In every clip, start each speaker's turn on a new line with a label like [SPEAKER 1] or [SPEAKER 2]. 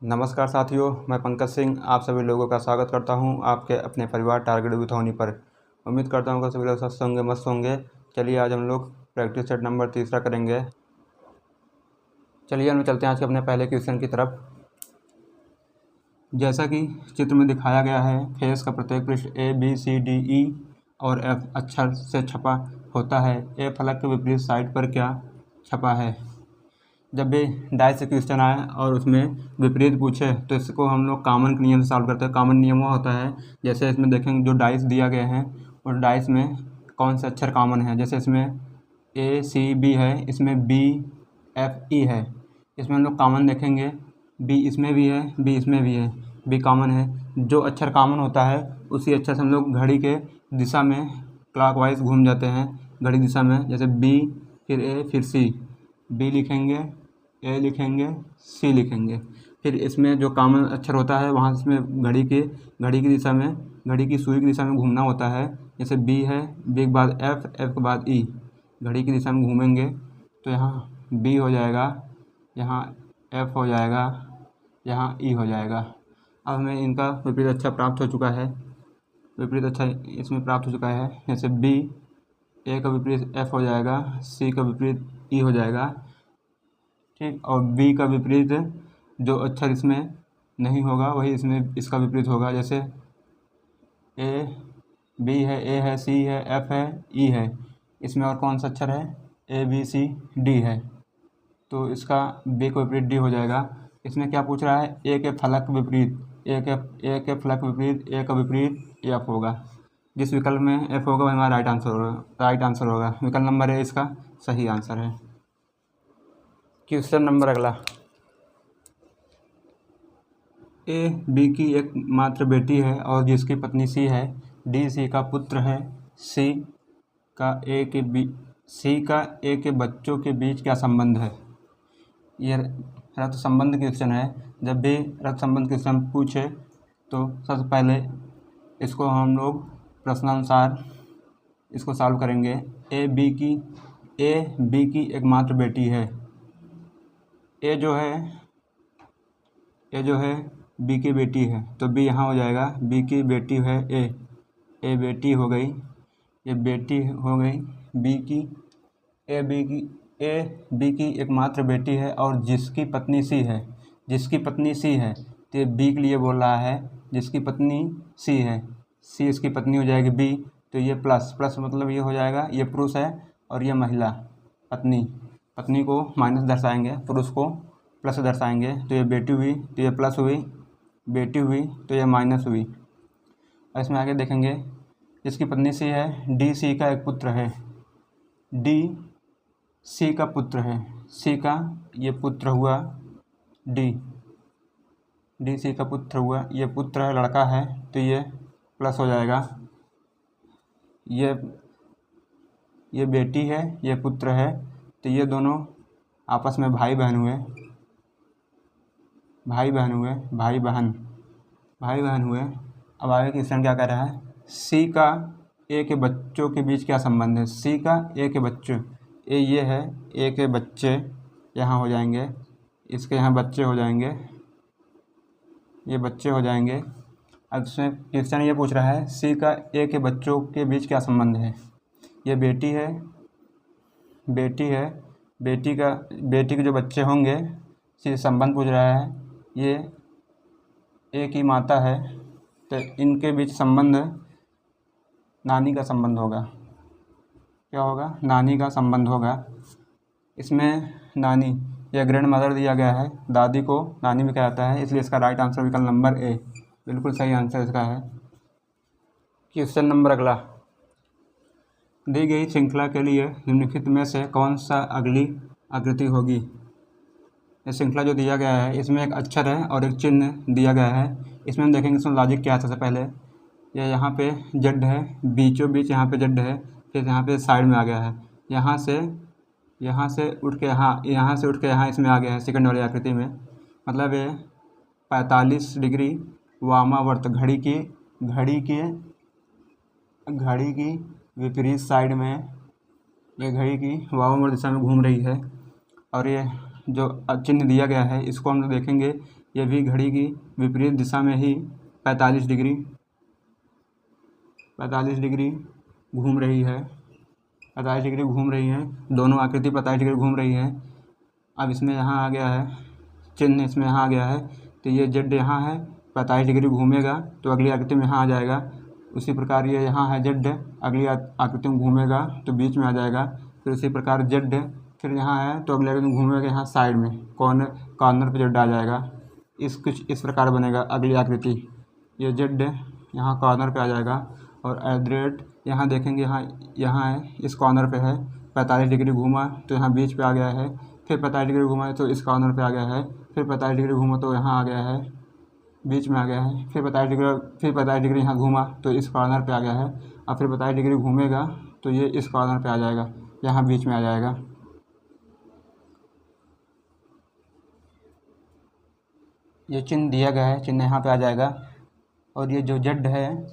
[SPEAKER 1] नमस्कार साथियों, मैं पंकज सिंह आप सभी लोगों का स्वागत करता हूं आपके अपने परिवार टारगेट विथ होनी पर। उम्मीद करता हूं कि सभी लोग स्वस्थ होंगे, मस्त होंगे। चलिए आज हम लोग प्रैक्टिस सेट नंबर 3 करेंगे। चलिए हम चलते हैं आज के अपने पहले क्वेश्चन की तरफ। जैसा कि चित्र में दिखाया गया है, फेस का प्रत्येक पृष्ठ A B C D E और F अक्षर से छपा होता है। ए फलक के विपरीत साइड पर क्या छपा है। जब भी डाइस से क्वेश्चन आए और उसमें विपरीत पूछे तो इसको हम लोग कॉमन के नियम से सॉल्व करते हैं। कॉमन नियम वो होता है, जैसे इसमें देखेंगे जो डाइस दिया गया है और डाइस में कौन से अक्षर कॉमन है। जैसे इसमें ACB है, इसमें BFE है, इसमें हम लोग कॉमन देखेंगे। B इसमें भी है, B इसमें भी है, B कॉमन है। जो अक्षर कॉमन होता है उसी अक्षर से हम लोग घड़ी के दिशा में क्लॉकवाइज घूम जाते हैं, घड़ी दिशा में। जैसे B फिर A फिर C, B लिखेंगे, A लिखेंगे, C लिखेंगे। फिर इसमें जो कॉमन अक्षर होता है वहाँ इसमें घड़ी की दिशा में, घड़ी की सुई की दिशा में घूमना होता है। जैसे B है, B के बाद F, F के बाद E, घड़ी की दिशा में घूमेंगे तो यहाँ B हो जाएगा, यहाँ F हो जाएगा, यहाँ E हो जाएगा। अब हमें इनका विपरीत अक्षर प्राप्त हो चुका है, विपरीत अक्षर इसमें प्राप्त हो चुका है। जैसे B, A का विपरीत F हो जाएगा, C का विपरीत E हो जाएगा, ठीक। और B का विपरीत जो अक्षर इसमें नहीं होगा वही इसमें इसका विपरीत होगा। जैसे A B है, A है, C है, F है, E है, इसमें और कौन सा अक्षर है, A B C D है, तो इसका B का विपरीत D हो जाएगा। इसमें क्या पूछ रहा है, A के फलक विपरीत, A के फलक विपरीत A का विपरीत F होगा। जिस विकल्प में F होगा वह हमारा राइट आंसर होगा। विकल्प नंबर A इसका सही आंसर है। क्वेश्चन नंबर अगला, A B की एक मात्र बेटी है और जिसकी पत्नी C है। D C का पुत्र है। C का A के बच्चों के बीच क्या संबंध है। यह रक्त संबंध क्वेश्चन है। जब भी रक्त संबंध क्वेश्चन पूछे तो सबसे पहले इसको हम लोग प्रश्नानुसार इसको सॉल्व करेंगे। A B की एक मात्र बेटी है। A जो है B की बेटी है तो B यहाँ हो जाएगा, B की बेटी है A बेटी हो गई, ये बेटी हो गई B की। A B की एकमात्र बेटी है और जिसकी पत्नी C है, तो ये B के लिए बोल रहा है, जिसकी पत्नी C है, C इसकी पत्नी हो जाएगी B, तो ये प्लस मतलब ये हो जाएगा, ये पुरुष है और ये महिला, पत्नी को माइनस दर्शाएंगे, पुरुष को प्लस दर्शाएंगे। तो ये बेटी हुई तो ये प्लस हुई, बेटी हुई तो ये माइनस हुई। और इसमें आगे देखेंगे, जिसकी पत्नी C है, D C का एक पुत्र है, D C का पुत्र है, C का ये पुत्र हुआ D C का पुत्र हुआ, ये पुत्र है, लड़का है, तो ये प्लस हो जाएगा। ये बेटी है, ये पुत्र है, तो ये दोनों आपस में भाई बहन हुए, भाई बहन हुए। अब आगे क्वेश्चन क्या कह रहा है, C का A के बच्चों के बीच क्या संबंध है। C का A के बच्चे, A ये है, A के बच्चे यहाँ हो जाएंगे, इसके यहाँ बच्चे हो जाएंगे, ये बच्चे हो जाएंगे। अब इसमें क्वेश्चन ये पूछ रहा है, C का A के बच्चों के बीच क्या संबंध है। ये बेटी के जो बच्चे होंगे, C संबंध पूछ रहा है, ये A की माता है, तो इनके बीच संबंध नानी का संबंध होगा। क्या होगा, नानी का संबंध होगा। इसमें नानी या ग्रैंड मदर दिया गया है, दादी को नानी भी कहा जाता है, इसलिए इसका राइट आंसर विकल्प नंबर A बिल्कुल सही आंसर इसका है। क्वेश्चन नंबर अगला, दी गई श्रृंखला के लिए निम्नलिखित में से कौन सा अगली आकृति होगी। ये श्रृंखला जो दिया गया है इसमें एक अक्षर है और एक चिन्ह दिया गया है। इसमें हम देखेंगे इसमें लॉजिक क्या है। सबसे पहले ये यहाँ पे जेड है, बीचों बीच यहाँ पे जेड है, फिर यहाँ पे साइड में आ गया है, यहाँ से उठ के यहाँ इसमें आ गया है सेकंड वाली आकृति में। मतलब ये 45 डिग्री वामावर्त घड़ी की विपरीत साइड में ये घड़ी की वामावर्त दिशा में घूम रही है। और ये जो चिन्ह दिया गया है इसको हम लोग देखेंगे ये भी घड़ी की विपरीत दिशा में ही 45 डिग्री घूम रही है। 45 डिग्री घूम रही है, दोनों आकृति 45 डिग्री घूम रही है। अब इसमें यहाँ आ गया है चिन्ह, इसमें यहाँ आ गया है, तो ये जेड यहाँ है, 45 डिग्री घूमेगा तो अगली आकृति में यहाँ आ जाएगा। उसी प्रकार ये यहाँ है जेड, अगली आकृति में घूमेगा तो बीच में आ जाएगा। फिर उसी प्रकार जेड फिर यहाँ है तो अगली आकृति में घूमेगा यहाँ साइड में, कॉर्नर पे जेड आ जाएगा। कुछ इस प्रकार बनेगा अगली आकृति। ये जेड यहाँ कॉर्नर पे आ जाएगा और एड्रेट यहाँ देखेंगे, यहाँ है, इस कॉर्नर पे है। 45 डिग्री घूमा तो यहाँ बीच पे आ गया है, फिर 45 डिग्री घूमा तो इस कॉर्नर पे आ गया है, फिर 45 डिग्री घूमा तो यहाँ आ गया है, बीच में आ गया है, फिर 45 डिग्री यहाँ घूमा तो इस कॉर्नर पे आ गया है, और फिर 45 डिग्री घूमेगा तो ये इस कॉर्नर पे आ जाएगा, यहाँ बीच में आ जाएगा। ये चिन्ह दिया गया है, चिन्ह यहाँ पे आ जाएगा। और ये जो जेड है,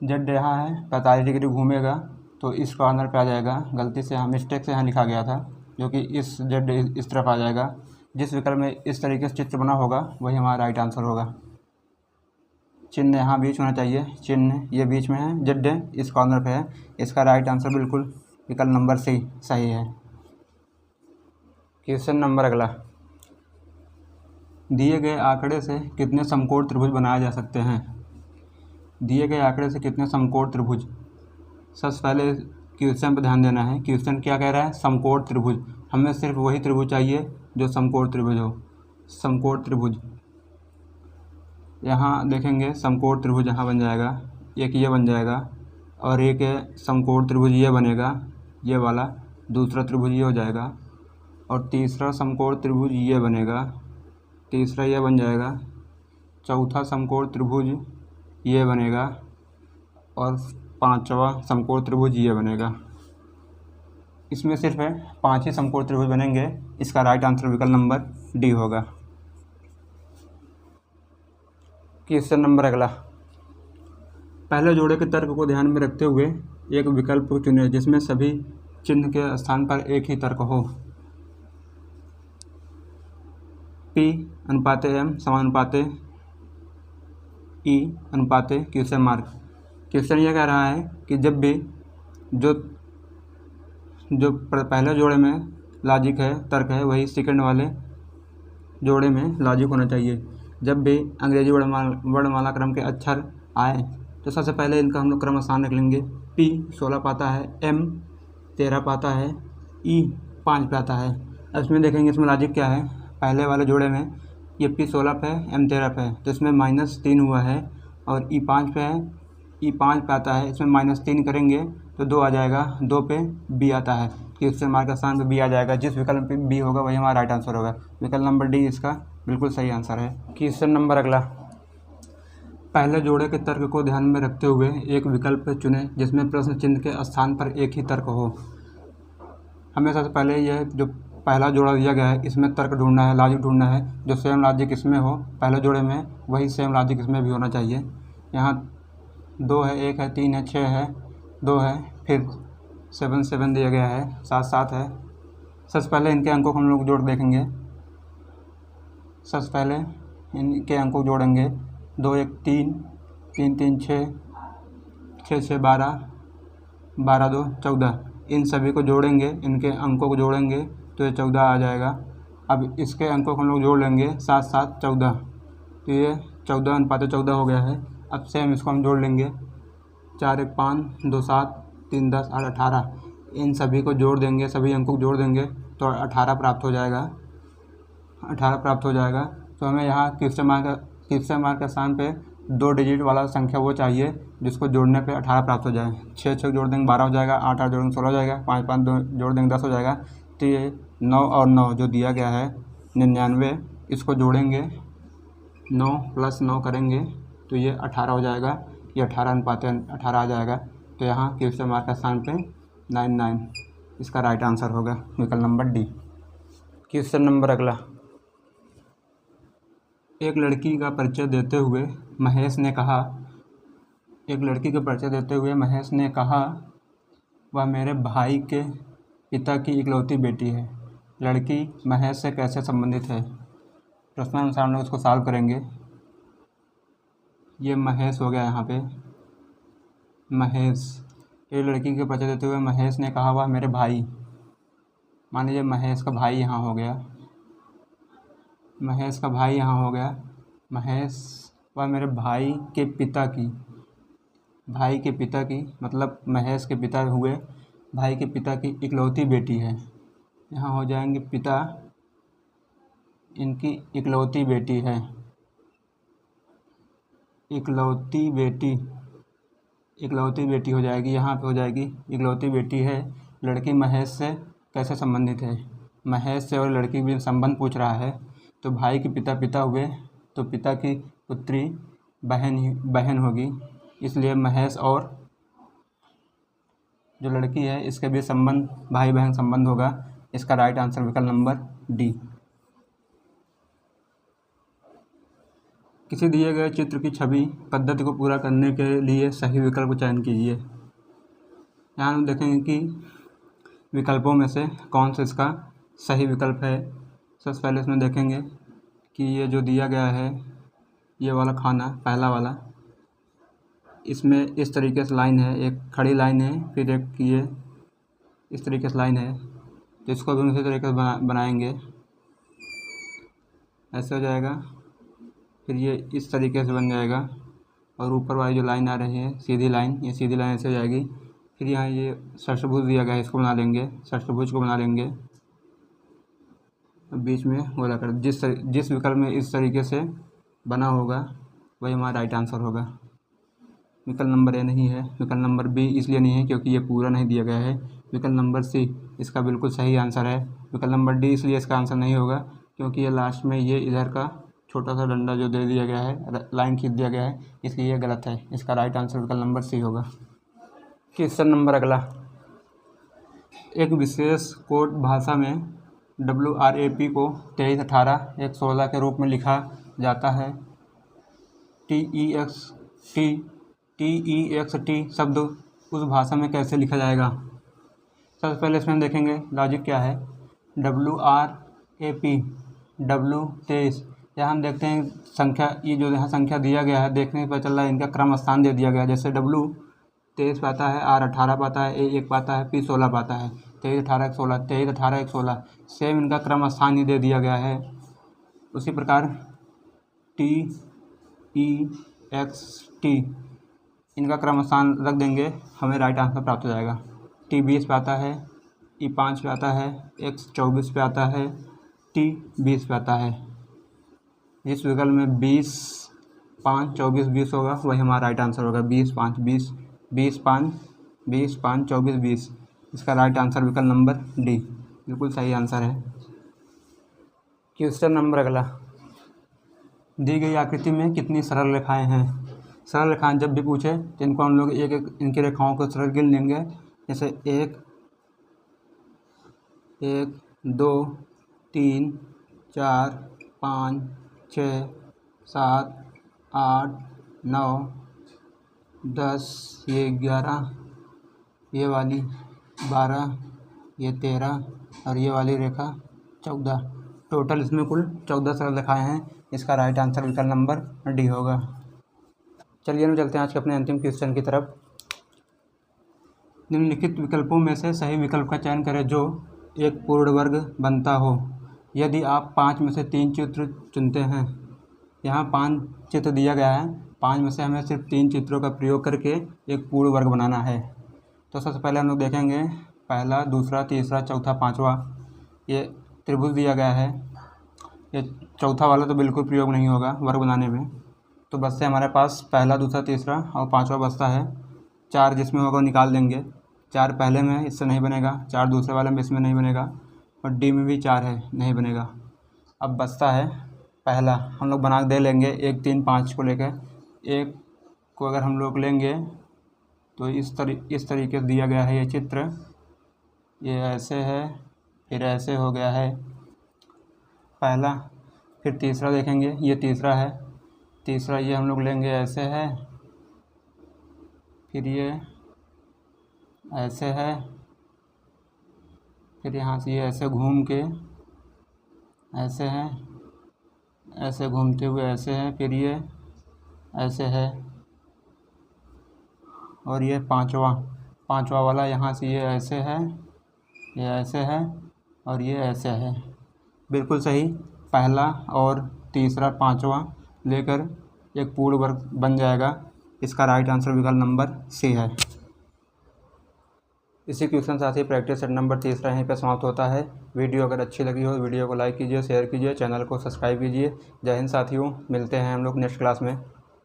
[SPEAKER 1] जेड यहाँ है, 45 डिग्री घूमेगा तो इस कॉर्नर पे आ जाएगा। गलती से यहाँ मिस्टेक से यहाँ लिखा गया था, जो कि इस जेड इस तरफ आ जाएगा। जिस विकल्प में इस तरीके से चित्र बना होगा वही हमारा राइट आंसर होगा। चिन्ह यहाँ बीच होना चाहिए, चिन्ह ये बीच में है, जेड इस कॉर्नर पे है। इसका राइट आंसर बिल्कुल विकल्प नंबर सी सही है। क्वेश्चन नंबर अगला, दिए गए आंकड़े से कितने समकोण त्रिभुज बनाए जा सकते हैं। दिए गए आंकड़े से कितने समकोण त्रिभुज। सबसे पहले क्वेश्चन पर ध्यान देना है। क्वेश्चन क्या कह रहा है, समकोण त्रिभुज। हमें सिर्फ वही त्रिभुज चाहिए जो समकोण त्रिभुज हो। समकोण त्रिभुज यहाँ देखेंगे, समकोण त्रिभुज यहाँ बन जाएगा, एक ये बन जाएगा, और एक समकोण त्रिभुज ये बनेगा, ये वाला। दूसरा त्रिभुज ये हो जाएगा, और तीसरा समकोण त्रिभुज ये बनेगा, तीसरा ये बन जाएगा। चौथा समकोण त्रिभुज ये बनेगा, और पांचवा समकोण त्रिभुज ये बनेगा। इसमें सिर्फ 5 ही समकोण त्रिभुज बनेंगे। इसका राइट आंसर विकल्प नंबर डी होगा। क्वेश्चन नंबर अगला, पहले जोड़े के तर्क को ध्यान में रखते हुए एक विकल्प को चुनें जिसमें सभी चिन्ह के स्थान पर एक ही तर्क हो। P अनुपाते M समानुपाते E अनुपाते क्वेश्चन मार्क। क्वेश्चन ये कह रहा है कि जब भी जो पहले जोड़े में लॉजिक है, तर्क है, वही सेकंड वाले जोड़े में लॉजिक होना चाहिए। जब भी अंग्रेजी वर्णमाला क्रम के अक्षर आए तो सबसे पहले इनका हम लोग क्रम आसान रख लेंगे। P 16 पे आता है, M 13 पे आता है, E 5 पे आता है। अब इसमें देखेंगे इसमें लॉजिक क्या है। पहले वाले जोड़े में ये P 16 पे है, M 13 पे है, तो इसमें -3 हुआ है, और E 5 पे है, E 5 पे आता है, इसमें -3 करेंगे तो 2 आ जाएगा, 2 पे B आता है, क्वेश्चन मार्क का स्थान पे B आ जाएगा। जिस विकल्प पे B होगा वही हमारा राइट आंसर होगा। विकल्प नंबर डी इसका बिल्कुल सही आंसर है। क्वेश्चन नंबर अगला, पहले जोड़े के तर्क को ध्यान में रखते हुए एक विकल्प चुनें जिसमें प्रश्न चिन्ह के स्थान पर एक ही तर्क हो। हमें सबसे पहले यह जो पहला जोड़ा दिया गया है इसमें तर्क ढूंढना है, लॉजिक ढूंढना है। जो सेम लॉजिक इसमें हो पहले जोड़े में, वही सेम लॉजिक इसमें भी होना चाहिए। यहाँ 2 है, 1 है, 3 है, 6 है, 2 है, फिर 7 दिया गया है, 7 है। सबसे पहले इनके अंकों को हम लोग जोड़ देखेंगे। सबसे पहले इनके अंकों को जोड़ेंगे। 2 1 3, 3 3 6, 6 6 12, 12 2 14। इन सभी को जोड़ेंगे, इनके अंकों को जोड़ेंगे तो ये 14 आ जाएगा। अब इसके अंकों को हम लोग जोड़ लेंगे, 7 7 14, तो ये 14 अनुपात 14 हो गया है। अब सेम इसको हम जोड़ लेंगे, 4 1 5, 2 7, 3 10 और 18। इन सभी को जोड़ देंगे, सभी अंकों को जोड़ देंगे तो 18 प्राप्त हो जाएगा। 18 प्राप्त हो जाएगा। तो हमें यहाँ क्वेश्चन मार्क के स्थान पे 2 डिजिट वाला संख्या वो चाहिए जिसको जोड़ने पे 18 प्राप्त हो जाए। 6 6 जोड़ देंगे 12 हो जाएगा, 8 8 जोड़ देंगे 16 हो जाएगा, 5 5 जोड़ देंगे 10 हो जाएगा। तो ये 9 और 9 जो दिया गया है 99, इसको जोड़ेंगे, 9 + 9 करेंगे तो ये 18 हो जाएगा। ये 18 अनुपात 18 आ जाएगा। तो यहाँ क्वेश्चन मार्क के स्थान पे 99 इसका राइट आंसर होगा, विकल्प नंबर डी। क्वेश्चन नंबर अगला, एक लड़की का परिचय देते हुए महेश ने कहा वह मेरे भाई के पिता की इकलौती बेटी है। लड़की महेश से कैसे संबंधित है। प्रश्नानुसार हम लोग इसको सॉल्व करेंगे। ये महेश हो गया यहाँ पे, महेश। ये लड़की के परिचय देते हुए महेश ने कहा वह मेरे भाई, मान लीजिए महेश का भाई यहाँ हो गया, महेश का भाई यहाँ हो गया, महेश वह मेरे भाई के पिता की, भाई के पिता की मतलब महेश के पिता हुए भाई के पिता की इकलौती बेटी है। यहाँ हो जाएंगे पिता, इनकी इकलौती बेटी है, इकलौती बेटी हो जाएगी। यहाँ पे हो जाएगी इकलौती बेटी है। लड़की महेश से कैसे संबंधित है, महेश से और लड़की भी संबंध पूछ रहा है, तो भाई के पिता हुए तो पिता की पुत्री बहन होगी, इसलिए महेश और जो लड़की है इसके भी संबंध भाई बहन संबंध होगा। इसका राइट आंसर विकल्प नंबर डी। किसी दिए गए चित्र की छवि पद्धति को पूरा करने के लिए सही विकल्प का चयन कीजिए। यहाँ हम देखेंगे कि विकल्पों में से कौन सा इसका सही विकल्प है। सबसे पहले इसमें देखेंगे कि ये जो दिया गया है ये वाला खाना पहला वाला, इसमें इस तरीके से लाइन है, एक खड़ी लाइन है, फिर एक ये इस तरीके से लाइन है, तो इसको भी उसी तरीके से बनाएंगे, ऐसे हो जाएगा। फिर ये इस तरीके से बन जाएगा और ऊपर वाली जो लाइन आ रही है सीधी लाइन, ये सीधी लाइन ऐसे हो जाएगी। फिर यहाँ ये षष्ठभुज दिया गया है, इसको बना लेंगे, षष्ठभुज को बना लेंगे, बीच में गोलाकार। जिस विकल्प में इस तरीके से बना होगा वही हमारा राइट आंसर होगा। विकल्प नंबर ए नहीं है, विकल्प नंबर बी इसलिए नहीं है क्योंकि ये पूरा नहीं दिया गया है। विकल्प नंबर सी इसका बिल्कुल सही आंसर है। विकल्प नंबर डी इसलिए इसका आंसर नहीं होगा क्योंकि ये लास्ट में ये इधर का छोटा सा डंडा जो दे दिया गया है, लाइन खींच दिया गया है, इसलिए ये गलत है। इसका राइट आंसर विकल्प नंबर सी होगा। क्वेश्चन नंबर अगला, एक विशेष कोड भाषा में WRAP को 23, 18, 116 के रूप में लिखा जाता है। TEXT शब्द उस भाषा में कैसे लिखा जाएगा। सबसे पहले इसमें देखेंगे लॉजिक क्या है। WRAP W23, यहाँ हम देखते हैं संख्या, ये जो यहाँ संख्या दिया गया है देखने पर चल रहा है इनका क्रम स्थान दे दिया गया है। जैसे W23 पाता है, R 18 पाता है, A 1 पाता है, P 16 पाता है, 23, 18, 116, 23, 18, 116, सेम इनका क्रम स्थान ही दे दिया गया है। उसी प्रकार TEXT इनका क्रम स्थान रख देंगे, हमें राइट आंसर प्राप्त हो जाएगा। T 20 पे आता है, E 5 पे आता है, X 24 पे आता है, T 20 पे आता है। इस विकल्प में 20, 5, 24, 20 होगा, वही हमारा राइट आंसर होगा। 20, 5, 20, 20, 5, 20, 5, 24, 20। इसका राइट आंसर विकल्प नंबर डी बिल्कुल सही आंसर है। क्वेश्चन नंबर अगला, दी गई आकृति में कितनी सरल रेखाएं हैं। सरल रेखाएं जब भी पूछे तो इनको हम लोग एक एक इनकी रेखाओं को सरल गिन लेंगे। जैसे 1, 2, 3, 4, 5, 6, 7, 8, 9, 10, ये 11, ये वाली 12, ये 13 और ये वाली रेखा 14। टोटल इसमें कुल 14 सरल रेखाएं हैं। इसका राइट आंसर विकल्प नंबर डी होगा। चलिए हम चलते हैं आज के अपने अंतिम क्वेश्चन की तरफ। निम्नलिखित विकल्पों में से सही विकल्प का चयन करें जो एक पूर्ण वर्ग बनता हो। यदि आप 5 में से 3 चित्र चुनते हैं, यहाँ 5 चित्र दिया गया है, 5 में से हमें सिर्फ 3 चित्रों का प्रयोग करके एक पूर्ण वर्ग बनाना है। तो सबसे पहले हम लोग देखेंगे पहला, दूसरा, तीसरा, चौथा, पाँचवा। ये त्रिभुज दिया गया है, ये चौथा वाला तो बिल्कुल प्रयोग नहीं होगा वर्ग बनाने में। तो बचते हमारे पास पहला, दूसरा, तीसरा और पाँचवा बचता है। 4 जिसमें होगा निकाल देंगे। 4 पहले में इससे नहीं बनेगा, 4 दूसरे वाले में इसमें नहीं बनेगा और डी में भी 4 है, नहीं बनेगा। अब बचता है पहला, हम लोग बना दे लेंगे 1, 3, 5 को लेकर। 1 को अगर हम लोग लेंगे तो इस तरीके से दिया गया है ये चित्र, ये ऐसे है, फिर ऐसे हो गया है पहला। फिर तीसरा देखेंगे, ये तीसरा है, तीसरा ये हम लोग लेंगे ऐसे है, फिर ये ऐसे है, फिर यहाँ से ये ऐसे घूम के ऐसे है, ऐसे घूमते हुए ऐसे है, फिर ये ऐसे है, और ये पांचवा वाला यहाँ से ये ऐसे है, ये ऐसे है, और ये ऐसे है। बिल्कुल सही। पहला और तीसरा पांचवा लेकर एक पूर्ण वर्ग बन जाएगा। इसका राइट आंसर विकल्प नंबर सी है। इसी क्वेश्चन साथ ही प्रैक्टिस सेट नंबर 3 यहीं पर समाप्त होता है। वीडियो अगर अच्छी लगी हो वीडियो को लाइक कीजिए, शेयर कीजिए, चैनल को सब्सक्राइब कीजिए। जय हिंद साथियों, मिलते हैं हम लोग नेक्स्ट क्लास में।